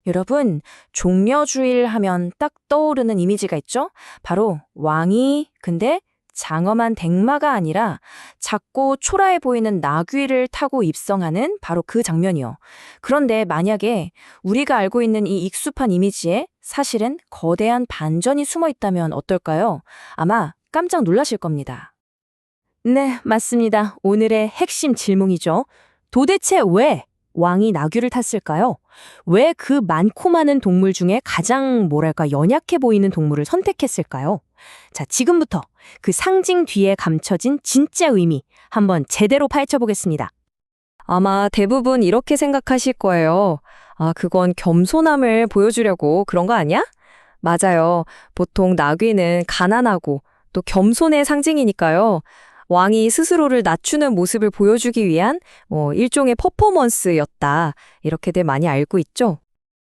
여러분, 종려주일 하면 딱 떠오르는 이미지가 있죠? 바로 왕이 근데 장엄한 댁마가 아니라 작고 초라해 보이는 나귀를 타고 입성하는 바로 그 장면이요. 그런데 만약에 우리가 알고 있는 이 익숙한 이미지에 사실은 거대한 반전이 숨어 있다면 어떨까요? 아마 깜짝 놀라실 겁니다. 네, 맞습니다. 오늘의 핵심 질문이죠. 도대체 왜 왕이 나귀를 탔을까요? 왜 그 많고 많은 동물 중에 가장 연약해 보이는 동물을 선택했을까요? 자, 지금부터 그 상징 뒤에 감춰진 진짜 의미 한번 제대로 파헤쳐 보겠습니다. 아마 대부분 이렇게 생각하실 거예요. 아, 그건 겸손함을 보여주려고 그런 거 아니야? 맞아요. 보통 나귀는 가난하고 또 겸손의 상징이니까요. 왕이 스스로를 낮추는 모습을 보여주기 위한 일종의 퍼포먼스였다. 이렇게들 많이 알고 있죠.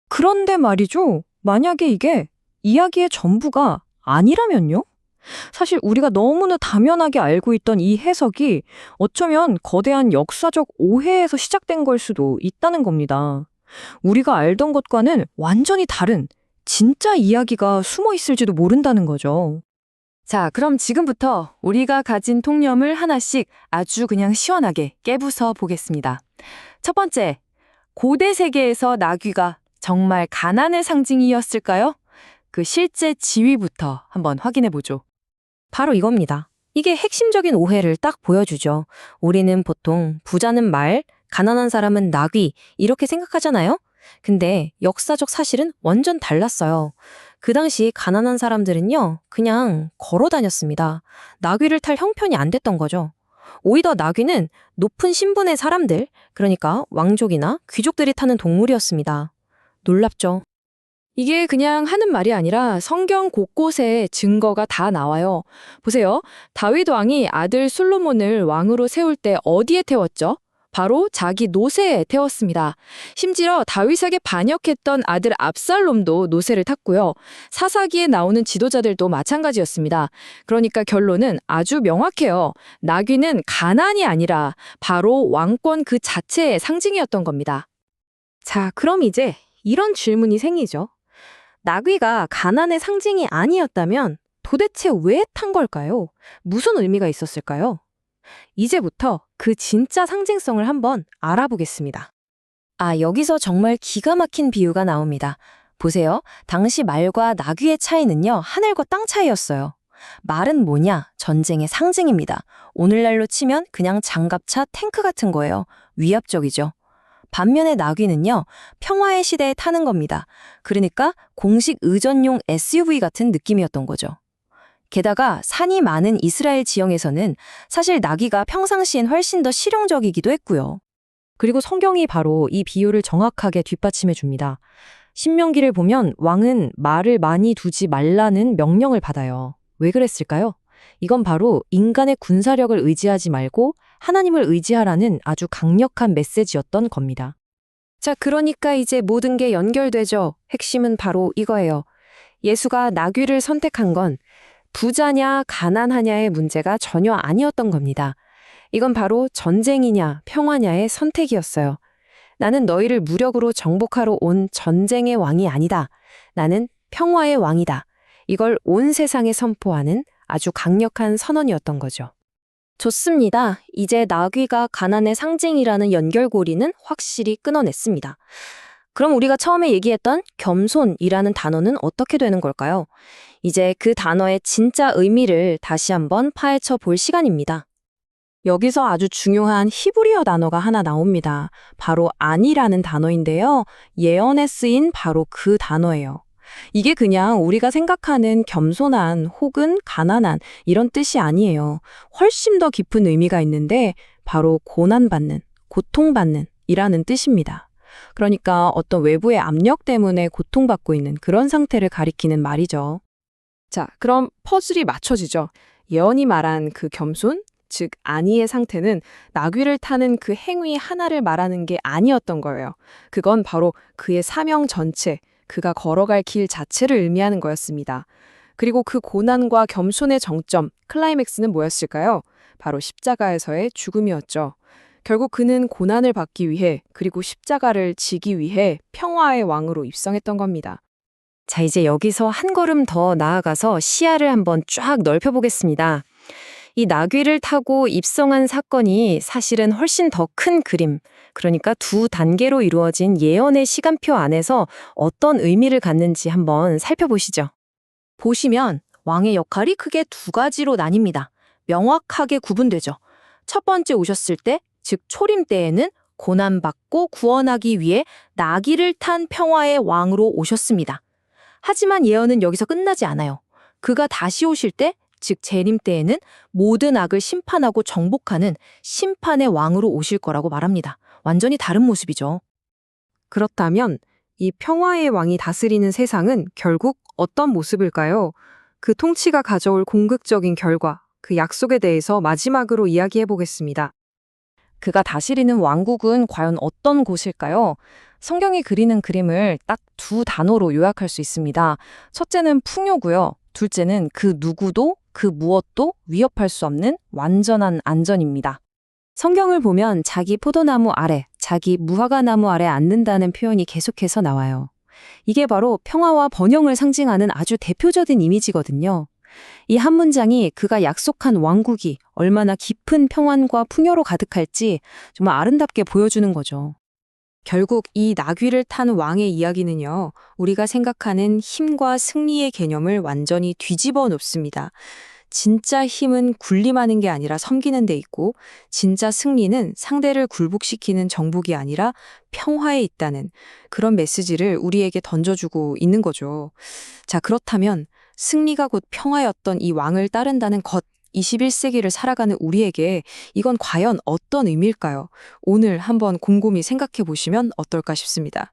그런데 말이죠. 만약에 이게 이야기의 전부가 아니라면요? 사실 우리가 너무나 당연하게 알고 있던 이 해석이 어쩌면 거대한 역사적 오해에서 시작된 걸 수도 있다는 겁니다. 우리가 알던 것과는 완전히 다른 진짜 이야기가 숨어 있을지도 모른다는 거죠. 자, 그럼 지금부터 우리가 가진 통념을 하나씩 아주 그냥 시원하게 깨부숴 보겠습니다. 첫 번째, 고대 세계에서 나귀가 정말 가난의 상징이었을까요? 그 실제 지위부터 한번 확인해 보죠. 바로 이겁니다. 이게 핵심적인 오해를 딱 보여주죠. 우리는 보통 부자는 말, 가난한 사람은 나귀 이렇게 생각하잖아요? 근데 역사적 사실은 완전 달랐어요. 그 당시 가난한 사람들은요, 그냥 걸어 다녔습니다. 나귀를 탈 형편이 안 됐던 거죠. 오히려 나귀는 높은 신분의 사람들, 그러니까 왕족이나 귀족들이 타는 동물이었습니다. 놀랍죠? 이게 그냥 하는 말이 아니라 성경 곳곳에 증거가 다 나와요. 보세요. 다윗 왕이 아들 솔로몬을 왕으로 세울 때 어디에 태웠죠? 바로 자기 노새에 태웠습니다. 심지어 다윗에게 반역했던 아들 압살롬도 노새를 탔고요. 사사기에 나오는 지도자들도 마찬가지였습니다. 그러니까 결론은 아주 명확해요. 나귀는 가난이 아니라 바로 왕권 그 자체의 상징이었던 겁니다. 자, 그럼 이제 이런 질문이 생기죠. 나귀가 가난의 상징이 아니었다면 도대체 왜 탄 걸까요? 무슨 의미가 있었을까요? 이제부터 그 진짜 상징성을 한번 알아보겠습니다. 아, 여기서 정말 기가 막힌 비유가 나옵니다. 보세요. 당시 말과 나귀의 차이는요, 하늘과 땅 차이였어요. 말은 뭐냐? 전쟁의 상징입니다. 오늘날로 치면 그냥 장갑차, 탱크 같은 거예요. 위압적이죠. 반면에 나귀는요, 평화의 시대에 타는 겁니다. 그러니까 공식 의전용 SUV 같은 느낌이었던 거죠. 게다가 산이 많은 이스라엘 지형에서는 사실 나귀가 평상시엔 훨씬 더 실용적이기도 했고요. 그리고 성경이 바로 이 비유를 정확하게 뒷받침해 줍니다. 신명기를 보면 왕은 말을 많이 두지 말라는 명령을 받아요. 왜 그랬을까요? 이건 바로 인간의 군사력을 의지하지 말고 하나님을 의지하라는 아주 강력한 메시지였던 겁니다. 자, 그러니까 이제 모든 게 연결되죠. 핵심은 바로 이거예요. 예수가 나귀를 선택한 건 부자냐 가난하냐의 문제가 전혀 아니었던 겁니다. 이건 바로 전쟁이냐 평화냐의 선택이었어요. 나는 너희를 무력으로 정복하러 온 전쟁의 왕이 아니다. 나는 평화의 왕이다. 이걸 온 세상에 선포하는 아주 강력한 선언이었던 거죠. 좋습니다. 이제 나귀가 가난의 상징이라는 연결고리는 확실히 끊어냈습니다. 그럼 우리가 처음에 얘기했던 겸손이라는 단어는 어떻게 되는 걸까요? 이제 그 단어의 진짜 의미를 다시 한번 파헤쳐 볼 시간입니다. 여기서 아주 중요한 히브리어 단어가 하나 나옵니다. 바로 안이라는 단어인데요. 예언에 쓰인 바로 그 단어예요. 이게 그냥 우리가 생각하는 겸손한 혹은 가난한 이런 뜻이 아니에요. 훨씬 더 깊은 의미가 있는데 바로 고난받는, 고통받는 이라는 뜻입니다. 그러니까 어떤 외부의 압력 때문에 고통받고 있는 그런 상태를 가리키는 말이죠. 자, 그럼 퍼즐이 맞춰지죠. 예언이 말한 그 겸손, 즉 안위의 상태는 나귀를 타는 그 행위 하나를 말하는 게 아니었던 거예요. 그건 바로 그의 사명 전체, 그가 걸어갈 길 자체를 의미하는 거였습니다. 그리고 그 고난과 겸손의 정점, 클라이맥스는 뭐였을까요? 바로 십자가에서의 죽음이었죠. 결국 그는 고난을 받기 위해 그리고 십자가를 지기 위해 평화의 왕으로 입성했던 겁니다. 자, 이제 여기서 한 걸음 더 나아가서 시야를 한번 쫙 넓혀보겠습니다. 이 나귀를 타고 입성한 사건이 사실은 훨씬 더 큰 그림, 그러니까 두 단계로 이루어진 예언의 시간표 안에서 어떤 의미를 갖는지 한번 살펴보시죠. 보시면 왕의 역할이 크게 두 가지로 나뉩니다. 명확하게 구분되죠. 첫 번째 오셨을 때, 즉 초림 때에는 고난받고 구원하기 위해 나귀를 탄 평화의 왕으로 오셨습니다. 하지만 예언은 여기서 끝나지 않아요. 그가 다시 오실 때, 즉 재림 때에는 모든 악을 심판하고 정복하는 심판의 왕으로 오실 거라고 말합니다. 완전히 다른 모습이죠. 그렇다면 이 평화의 왕이 다스리는 세상은 결국 어떤 모습일까요? 그 통치가 가져올 궁극적인 결과, 그 약속에 대해서 마지막으로 이야기해 보겠습니다. 그가 다스리는 왕국은 과연 어떤 곳일까요? 성경이 그리는 그림을 딱 두 단어로 요약할 수 있습니다. 첫째는 풍요고요. 둘째는 그 누구도 그 무엇도 위협할 수 없는 완전한 안전입니다. 성경을 보면 자기 포도나무 아래, 자기 무화과나무 아래 앉는다는 표현이 계속해서 나와요. 이게 바로 평화와 번영을 상징하는 아주 대표적인 이미지거든요. 이 한 문장이 그가 약속한 왕국이 얼마나 깊은 평안과 풍요로 가득할지 정말 아름답게 보여주는 거죠. 결국 이 나귀를 탄 왕의 이야기는요, 우리가 생각하는 힘과 승리의 개념을 완전히 뒤집어 놓습니다. 진짜 힘은 군림하는 게 아니라 섬기는 데 있고, 진짜 승리는 상대를 굴복시키는 정복이 아니라 평화에 있다는 그런 메시지를 우리에게 던져주고 있는 거죠. 자, 그렇다면 승리가 곧 평화였던 이 왕을 따른다는 것, 21세기를 살아가는 우리에게 이건 과연 어떤 의미일까요? 오늘 한번 곰곰이 생각해 보시면 어떨까 싶습니다.